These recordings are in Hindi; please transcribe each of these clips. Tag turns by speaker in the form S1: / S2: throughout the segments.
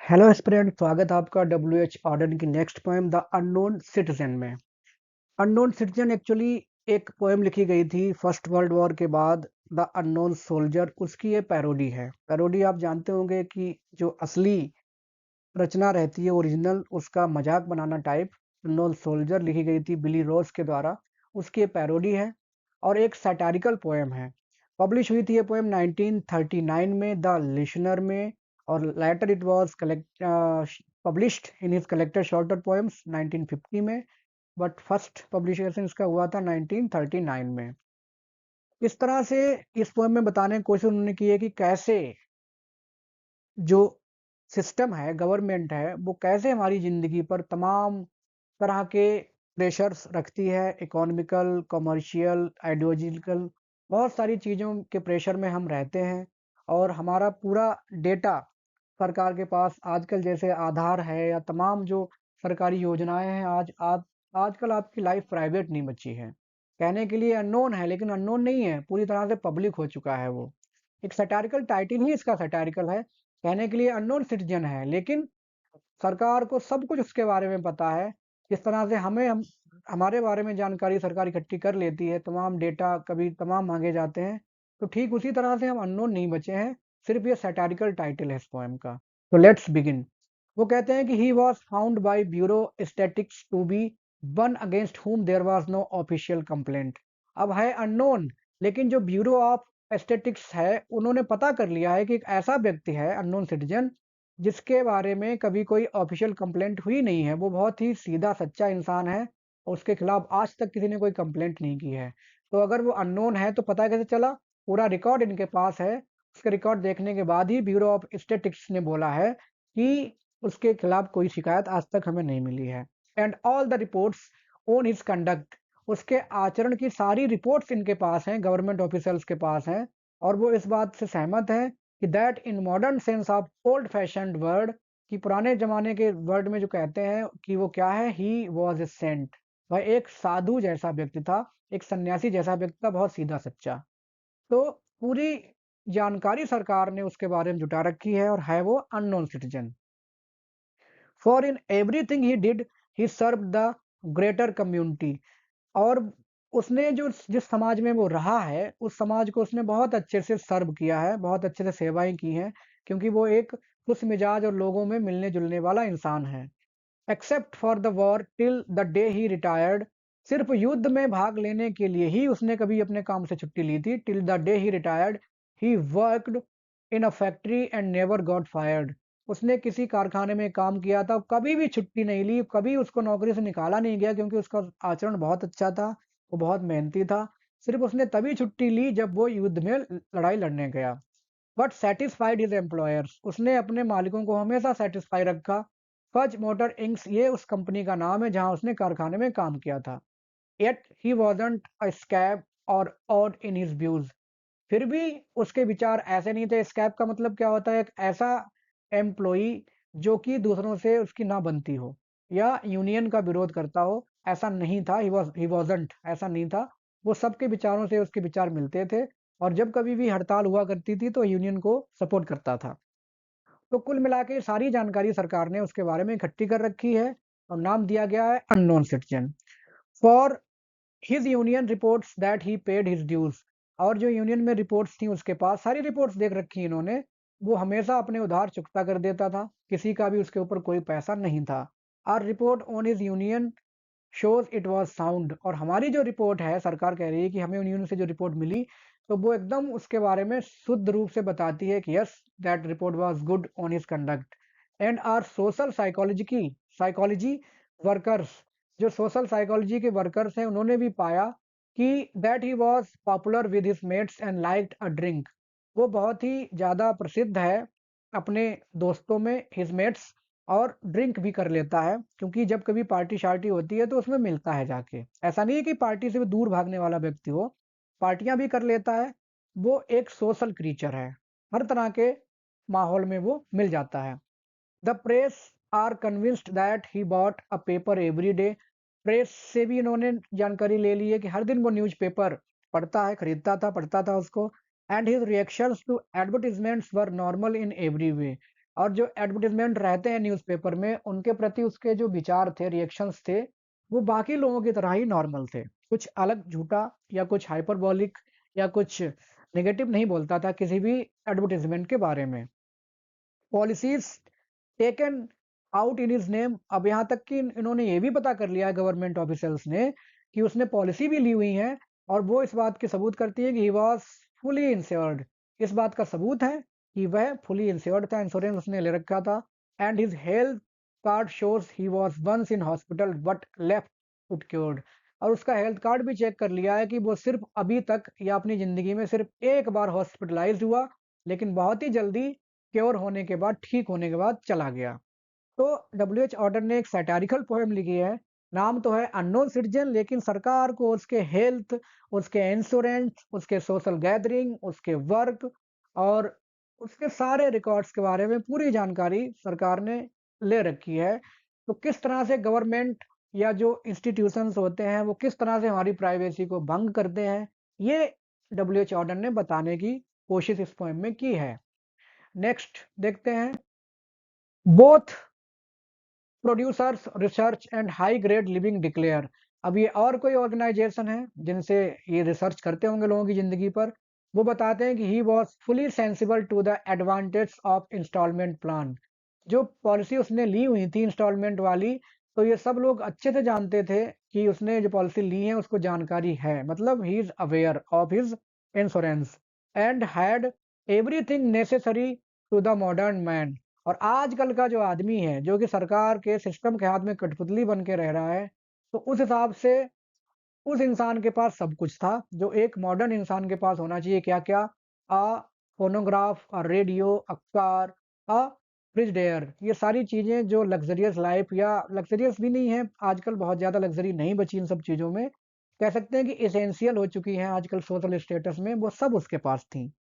S1: हेलो एस्पिरेंट, स्वागत है आपका डब्ल्यू एच ऑर्डन की next poem the unknown citizen में। अननोन सिटीजन एक्चुअली एक पोएम लिखी गई थी फर्स्ट वर्ल्ड वॉर के बाद। द अननोन सोल्जर उसकी ये पैरोडी है। पैरोडी आप जानते होंगे कि जो असली रचना रहती है ओरिजिनल, उसका मजाक बनाना टाइप। अननोन सोल्जर लिखी गई थी बिली रोज के द्वारा, उसकी ये पैरोडी है और एक सैटारिकल पोएम है। पब्लिश हुई थी ये पोएम 1939 में द लिसनर में, और later it was published in his collected shorter poems 1950 में, बट फर्स्ट पब्लिकेशन इसका हुआ था 1939 में। इस तरह से इस पोएम में बताने की कोशिश उन्होंने की है कि कैसे जो सिस्टम है, गवर्नमेंट है, वो कैसे हमारी ज़िंदगी पर तमाम तरह के प्रेशर्स रखती है। इकोनॉमिकल, कमर्शियल, आइडियोलॉजिकल, बहुत सारी चीज़ों के प्रेशर में हम रहते हैं। और हमारा पूरा डेटा सरकार के पास आजकल जैसे आधार है या तमाम जो सरकारी योजनाएं हैं, आजकल आपकी लाइफ प्राइवेट नहीं बची है। कहने के लिए अननोन है, लेकिन अननोन नहीं है, पूरी तरह से पब्लिक हो चुका है वो। एक सैटारिकल टाइटल ही इसका सैटारिकल है। कहने के लिए अननोन सिटीजन है, लेकिन सरकार को सब कुछ उसके बारे में पता है। जिस तरह से हमारे बारे में जानकारी सरकार इकट्ठी कर लेती है, तमाम डेटा कभी तमाम मांगे जाते हैं, तो ठीक उसी तरह से हम अननोन नहीं बचे हैं। सिर्फ ये सैटारिकल टाइटल है इस पोएम का। तो लेट्स बिगिन। वो कहते हैं कि he was found by bureau statistics to be one against whom there was no official complaint. अब है अननोन, लेकिन जो ब्यूरो ऑफ स्टैटिक्स है, उन्होंने पता कर लिया है कि एक ऐसा व्यक्ति है अननोन सिटीजन जिसके बारे में कभी कोई ऑफिशियल कंप्लेंट हुई नहीं है। वो बहुत ही सीधा सच्चा इंसान है और उसके खिलाफ आज तक किसी ने कोई कंप्लेंट नहीं की है। तो अगर वो अननोन है तो पता कैसे चला? पूरा रिकॉर्ड इनके पास है। उसके रिकॉर्ड देखने के बाद ही ब्यूरो ऑफ स्टैटिस्टिक्स ने बोला है कि उसके खिलाफ कोई शिकायत आज तक हमें नहीं मिली है। And all the reports on his conduct, उसके आचरण की सारी रिपोर्ट्स इनके पास हैं, गवर्नमेंट ऑफिसर्स के पास हैं। और वो इस बात से सहमत हैं कि that in modern sense of old fashioned word, कि पुराने जमाने के वर्ड में जो कहते हैं कि वो क्या है, ही वॉज ए सेंट। वह एक साधु जैसा व्यक्ति था, एक सन्यासी जैसा व्यक्ति था, बहुत सीधा सच्चा। तो पूरी जानकारी सरकार ने उसके बारे में जुटा रखी है और है वो unknown citizen. For in everything he did he serve the greater community. और उसने जो जिस समाज में वो रहा है, उस समाज को उसने बहुत अच्छे से सर्व किया है, बहुत अच्छे से सेवाएं की हैं, क्योंकि वो एक खुश मिजाज और लोगों में मिलने जुलने वाला इंसान है। Except for the war till the day he retired, सिर्फ युद्ध में भाग लेने के लिए ही उसने कभी अपने काम से छुट्टी ली थी। Till the day he retired he worked in a factory and never got fired. उसने किसी कारखाने में काम किया था, कभी भी छुट्टी नहीं ली, कभी उसको नौकरी से निकाला नहीं गया, क्योंकि उसका आचरण बहुत अच्छा था, वो बहुत मेहनती था। सिर्फ उसने तभी छुट्टी ली जब वो युद्ध में लड़ाई लड़ने गया। बट सेटिस्फाइड हिज एम्प्लॉयर्स, उसने अपने मालिकों को हमेशा सेटिस्फाई रखा। फज मोटर इंक्स, ये उस कंपनी का नाम है जहां उसने कारखाने में काम किया था। Yet he wasn't a scab और ऑड इन हिज व्यूज, फिर भी उसके विचार ऐसे नहीं थे। स्कैब का मतलब क्या होता है? एक ऐसा एम्प्लॉई जो कि दूसरों से उसकी ना बनती हो या यूनियन का विरोध करता हो, ऐसा नहीं था। ही वॉजंट, ऐसा नहीं था। वो सबके विचारों से उसके विचार मिलते थे, और जब कभी भी हड़ताल हुआ करती थी तो यूनियन को सपोर्ट करता था। तो कुल मिला के सारी जानकारी सरकार ने उसके बारे में इकट्ठी कर रखी है और नाम दिया गया है unknown citizen. For his union reports that he paid his dues, और जो यूनियन में रिपोर्ट्स थी उसके पास, सारी रिपोर्ट्स देख रखी इन्होंने। वो हमेशा अपने उधार चुकता कर देता था, किसी का भी उसके ऊपर कोई पैसा नहीं था। R report on his union shows it was sound, और हमारी जो रिपोर्ट है, सरकार कह रही है कि हमें यूनियन से जो रिपोर्ट मिली, तो वो एकदम उसके बारे में शुद्ध रूप से बताती है कि yes, that report was good on his conduct. And our social psychology workers, जो सोशल साइकोलॉजी के वर्कर्स हैं, उन्होंने भी पाया कि that he was popular with his mates and liked a drink. वो बहुत ही ज़्यादा प्रसिद्ध है अपने दोस्तों में, हिज मेट्स, और ड्रिंक भी कर लेता है, क्योंकि जब कभी पार्टी शार्टी होती है तो उसमें मिलता है जाके। ऐसा नहीं है कि पार्टी से भी दूर भागने वाला व्यक्ति हो, पार्टियां भी कर लेता है। वो एक सोशल क्रीचर है, हर तरह के माहौल में वो मिल जाता है। The press are convinced that he bought a paper every day, press से भी इन्होंने जानकारी ले ली है कि हर दिन वो न्यूज़पेपर पढ़ता है, खरीदता था, पढ़ता था उसको। And his reactions to advertisements were normal in every way, और जो एडवर्टाइजमेंट रहते हैं न्यूज़पेपर में, उनके प्रति उसके जो विचार थे, रिएक्शंस थे, वो बाकी लोगों की तरह ही नॉर्मल थे। कुछ अलग झूठा या कुछ हाइपरबोलिक या कुछ नेगेटिव नहीं बोलता था किसी भी एडवर्टाइजमेंट के बारे में। Policies taken out in his name, अब यहाँ तक कि इन्होंने ये भी पता कर लिया है गवर्नमेंट ऑफिशियल्स ने कि उसने पॉलिसी भी ली हुई है और वो इस बात की सबूत करती है कि ही वाज़ फुली इंश्योर्ड। इस बात का सबूत है कि वह फुली इंश्योर्ड था, इंश्योरेंस उसने ले रखा था। And his health card shows he was once in hospital but left it cured, और उसका हेल्थ कार्ड भी चेक कर लिया है कि वो सिर्फ़ अभी तक या अपनी ज़िंदगी में सिर्फ़ एक बार हॉस्पिटलाइज़्ड हुआ, लेकिन बहुत ही जल्दी क्योर होने के बाद, ठीक होने के बाद चला गया। तो डब्ल्यूएच ऑर्डर ने एक सैटारिकल पोएम लिखी है। नाम तो है अननोन सिटीजन, लेकिन सरकार को उसके हेल्थ, उसके इंश्योरेंस, उसके सोशल गैदरिंग, उसके वर्क और उसके सारे रिकॉर्ड्स के बारे में पूरी जानकारी सरकार ने ले रखी है। तो किस तरह से गवर्नमेंट या जो इंस्टीट्यूशंस होते हैं, वो किस तरह से हमारी प्राइवेसी को भंग करते हैं, ये डब्ल्यूएच ऑर्डर ने बताने की कोशिश इस पोएम में की है। नेक्स्ट देखते हैं, both producers research and high grade living declare. अब ये और कोई ऑर्गेनाइजेशन है जिनसे ये रिसर्च करते होंगे लोगों की जिंदगी पर। वो बताते हैं कि he was fully sensible to the advantage of instalment plan. जो पॉलिसी उसने ली हुई थी इंस्टॉलमेंट वाली, तो ये सब लोग अच्छे से जानते थे कि उसने जो पॉलिसी ली है उसको जानकारी है, मतलब he is aware of his insurance and had everything necessary to the modern man. और आजकल का जो आदमी है, जो कि सरकार के सिस्टम के हाथ में कठपुतली बन के रह रहा है, तो उस हिसाब से उस इंसान के पास सब कुछ था, जो एक मॉडर्न इंसान के पास होना चाहिए। क्या-क्या? A phonograph, a radio, a car, a Frigidaire, ये सारी चीज़ें जो लग्ज़रियस लाइफ़ या लग्ज़रियस भी नहीं है, आजकल बहुत ज़्यादा लग्ज़री नहीं बची इन सब चीज़ों में। कह सकते हैं कि एसेंशियल हो चुकी हैं आजकल सोशल स्टेटस में, वो सब उसके पास थी।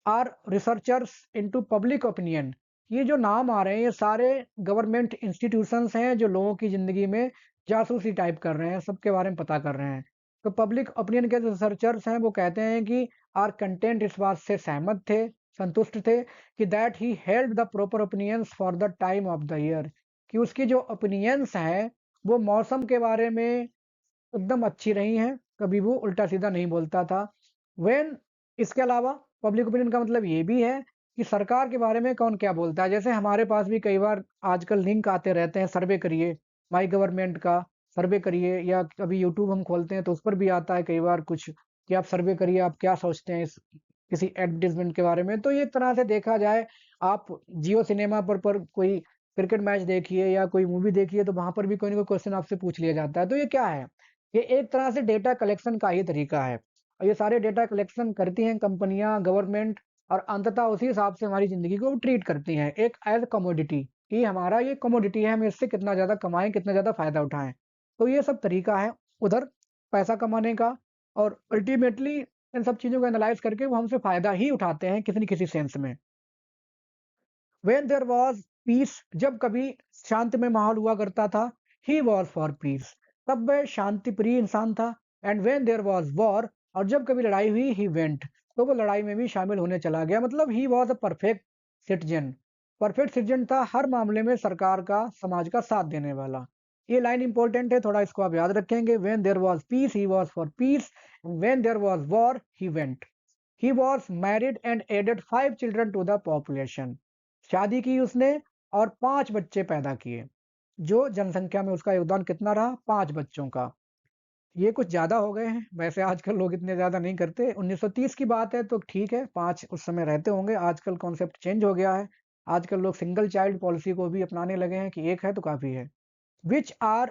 S1: Our researchers into public opinion, ये जो नाम आ रहे हैं ये सारे गवर्नमेंट इंस्टीट्यूशंस हैं जो लोगों की ज़िंदगी में जासूसी टाइप कर रहे हैं, सबके बारे में पता कर रहे हैं। तो पब्लिक ओपिनियन के जो रिसर्चर्स हैं वो कहते हैं कि आर कंटेंट इस बात से सहमत थे, संतुष्ट थे कि that he held the proper opinions for the time of the year, कि उसकी जो ओपिनियंस हैं वो मौसम के बारे में एकदम अच्छी रही हैं, कभी वो उल्टा-सीधा नहीं बोलता था। व्हेन इसके अलावा पब्लिक ओपिनियन का मतलब ये भी है कि सरकार के बारे में कौन क्या बोलता है। जैसे हमारे पास भी कई बार आजकल लिंक आते रहते हैं, सर्वे करिए, माई गवर्नमेंट का सर्वे करिए, या कभी यूट्यूब हम खोलते हैं तो उस पर भी आता है कई बार कुछ कि आप सर्वे करिए, आप क्या सोचते हैं इस किसी एडवर्टाइज़मेंट के बारे में। तो ये एक तरह से देखा जाए, आप जियो सिनेमा पर कोई क्रिकेट मैच देखिए या कोई मूवी देखिए, तो वहाँ पर भी कोई ना कोई क्वेश्चन आपसे पूछ लिया जाता है। तो ये क्या है? ये एक तरह से डेटा कलेक्शन का ही तरीका है, और ये सारे डेटा कलेक्शन करती हैं कंपनियां, गवर्नमेंट, और अंततः उसी हिसाब से हमारी ज़िंदगी को ट्रीट करती हैं एक एज कमोडिटी, कि हमारा ये कमोडिटी है, हम इससे कितना ज़्यादा कमाएं, कितना ज़्यादा फ़ायदा उठाएं। तो ये सब तरीका है उधर पैसा कमाने का, और अल्टीमेटली इन सब चीज़ों को एनालाइज करके वो हमसे फ़ायदा ही उठाते हैं किसी न किसी सेंस में। व्हेन देयर वाज पीस, जब कभी शांतिमय माहौल हुआ करता था, ही वाज फॉर पीस, तब वह शांति प्रिय इंसान था। And when there was war, और जब कभी लड़ाई हुई, ही वेंट, तो वो लड़ाई में भी शामिल होने चला गया। मतलब he was a perfect citizen, perfect citizen था, हर मामले में सरकार का, समाज का साथ देने वाला। ये लाइन इंपॉर्टेंट है, थोड़ा इसको आप याद रखेंगे। When there was peace he was for peace, when there was war he went. He was married and added 5 children to the population, शादी की उसने और 5 बच्चे पैदा किए। जो जनसंख्या में उसका योगदान कितना रहा? 5 बच्चों का। ये कुछ ज़्यादा हो गए हैं, वैसे आजकल लोग इतने ज़्यादा नहीं करते। 1930 की बात है तो ठीक है, 5 उस समय रहते होंगे, आजकल कॉन्सेप्ट चेंज हो गया है। आजकल लोग सिंगल चाइल्ड पॉलिसी को भी अपनाने लगे हैं कि एक है तो काफ़ी है। Which our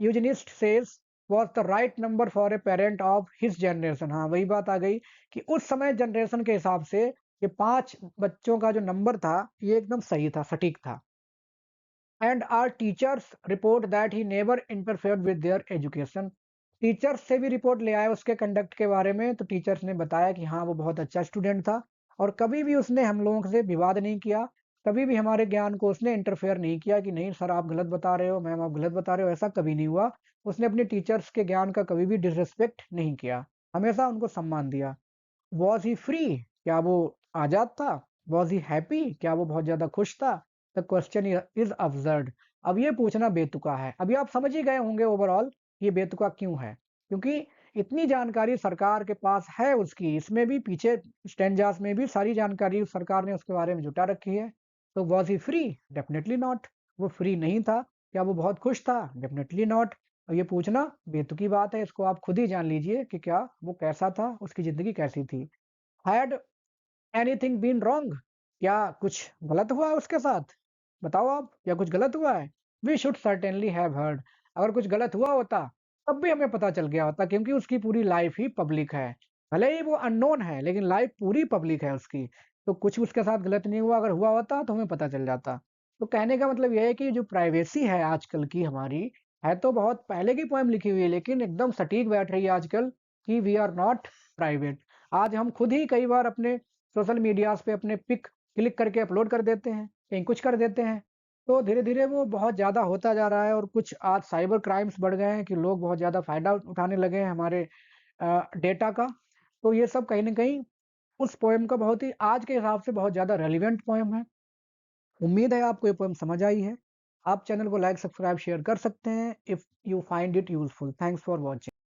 S1: eugenist says was the right number for a parent of his generation। हाँ, वही बात आ गई कि उस समय जनरेशन के हिसाब से ये 5 बच्चों का जो नंबर था, ये एकदम सही था, सटीक था। And our teachers report that he never interfered with their education. Teachers से भी रिपोर्ट ले आए उसके कंडक्ट के बारे में, तो टीचर्स ने बताया कि हाँ, वो बहुत अच्छा स्टूडेंट था और कभी भी उसने हम लोगों से विवाद नहीं किया, कभी भी हमारे ज्ञान को उसने इंटरफेयर नहीं किया कि नहीं सर आप गलत बता रहे हो, मैम आप गलत बता रहे हो, ऐसा कभी नहीं हुआ। उसने अपने टीचर्स के ज्ञान का कभी भी डिसरिस्पेक्ट नहीं किया, हमेशा उनको सम्मान दिया। वॉज ही फ्री, क्या वो आज़ाद था? वॉज ही हैप्पी, क्या वो बहुत ज़्यादा खुश था? The question is absurd. अब ये पूछना बेतुका है। अभी आप समझ ही गए होंगे ओवरऑल ये बेतुका क्यों है, क्योंकि इतनी जानकारी सरकार के पास है उसकी, इसमें भी पीछे स्टेंजास में भी सारी जानकारी सरकार ने उसके बारे में जुटा रखी है। तो was he free? Definitely not. वो फ्री नहीं था। क्या वो बहुत खुश था? Definitely not. और ये पूछना बेतुकी बात है, इसको आप खुद ही जान लीजिए कि क्या वो कैसा था, उसकी जिंदगी कैसी थी। Had anything been wrong? क्या कुछ गलत हुआ है उसके साथ? बताओ आप, क्या कुछ गलत हुआ है? We should certainly have heard. अगर कुछ गलत हुआ होता तब भी हमें पता चल गया होता, क्योंकि उसकी पूरी लाइफ ही पब्लिक है। भले ही वो अननोन है लेकिन लाइफ पूरी पब्लिक है उसकी। तो कुछ उसके साथ गलत नहीं हुआ, अगर हुआ होता तो हमें पता चल जाता। तो कहने का मतलब यह है कि जो प्राइवेसी है आजकल की हमारी, है तो बहुत पहले की पोएम लिखी हुई है लेकिन एकदम सटीक बैठ रही है आजकल कि वी आर नॉट प्राइवेट। आज हम खुद ही कई बार अपने सोशल मीडियाज़ पे अपने पिक क्लिक करके अपलोड कर देते हैं, कहीं कुछ कर देते हैं। तो धीरे-धीरे वो बहुत ज़्यादा होता जा रहा है और कुछ आज साइबर क्राइम्स बढ़ गए हैं कि लोग बहुत ज़्यादा फ़ायदा उठाने लगे हैं हमारे डेटा का। तो ये सब कहीं न कहीं उस पोएम का बहुत ही आज के हिसाब से बहुत ज़्यादा रेलेवेंट पोएम है। उम्मीद है आपको ये पोएम समझ आई है। आप चैनल को लाइक, सब्सक्राइब, शेयर कर सकते हैं if you find it useful. Thanks for watching.